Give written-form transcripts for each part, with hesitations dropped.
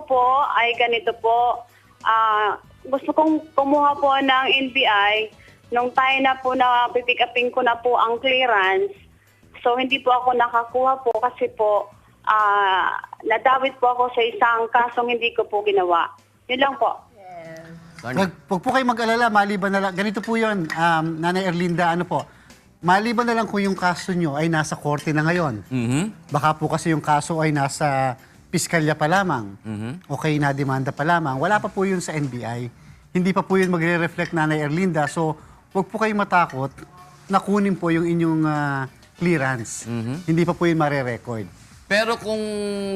po ay ganito po. Gusto kong kumuha po ng NBI. Nung tayo na po na pipick upin ko na po ang clearance. So, hindi po ako nakakuha po kasi po nadawit po ako sa isang kasong hindi ko po ginawa. Yun lang po. Huwag po kayo mag-alala, maliban na lang. Ganito po yun, Nanay Erlinda, ano po. Maliban na lang kung yung kaso nyo ay nasa korte na ngayon. Baka po kasi yung kaso ay nasa piskalya pa lamang. Okay, na-demanda pa lamang. Wala pa po yun sa NBI. Hindi pa po yun magre-reflect, Nanay Erlinda. So, huwag po kayo matakot na kunin po yung inyong clearance. Hindi pa po yun mare-record. Pero kung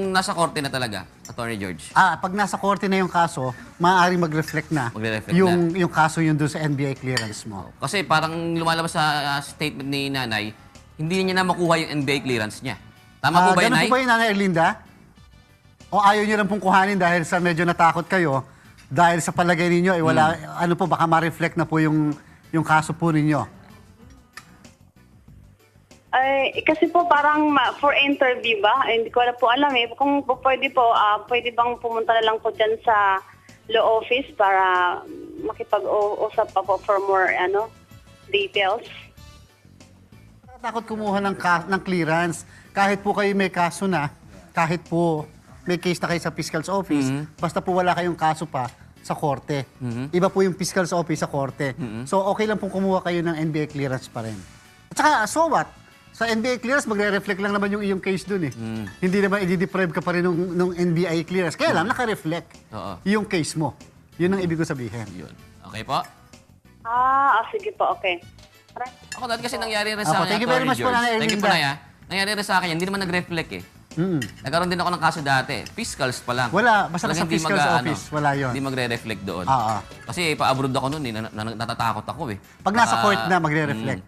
nasa korte na talaga, Attorney George? Pag nasa korte na yung kaso, maaaring mag-reflect na Magre-reflect yung kaso yun doon sa NBI clearance mo. Kasi parang lumalabas sa statement ni Nanay, hindi niya na makuha yung NBI clearance niya. Tama po ba yun, Ganun Nay? po ba yun, Nanay Erlinda? O ayaw niyo lang pong kuhanin dahil sa medyo natakot kayo, dahil sa palagay ninyo, wala, ano po, baka ma-reflect na po yung kaso po ninyo? Ay, kasi po parang for interview ba? Hindi ko na po alam eh. Kung po pwede po, pwede bang pumunta na lang po dyan sa law office para makipag-usap pa po for more details? Takot kumuha ng clearance. Kahit po kayo may kaso na, kahit po may case na kayo sa fiscal's office, basta po wala kayong kaso pa sa korte. Iba po yung fiscal's office sa korte. So okay lang pong kumuha kayo ng NBI clearance pa rin. At saka, so what? Sa NBI clearance, magre-reflect lang naman yung iyong case dun eh. Hindi naman i-deprive ka pa rin nung NBI clearance. Kaya lang, naka-reflect yung case mo. Yun ang ibig ko sabihin. Yun. Okay po? Sige po, okay. Ako dati kasi nangyari rin sa akin, thank you very Attorney much po, George. Nanay Thank you po, Erlinda. Nay. Nangyari rin sa akin yan, hindi naman nag-reflect eh. Nagkaroon din ako ng kaso dati. Fiscals pa lang. Wala, basta Talagang sa hindi fiscal's office, wala yun. Hindi magre-reflect doon. Oo. Kasi pa-abroad ako noon, natatakot ako eh. Pag nasa Baka- court na, magre-reflect.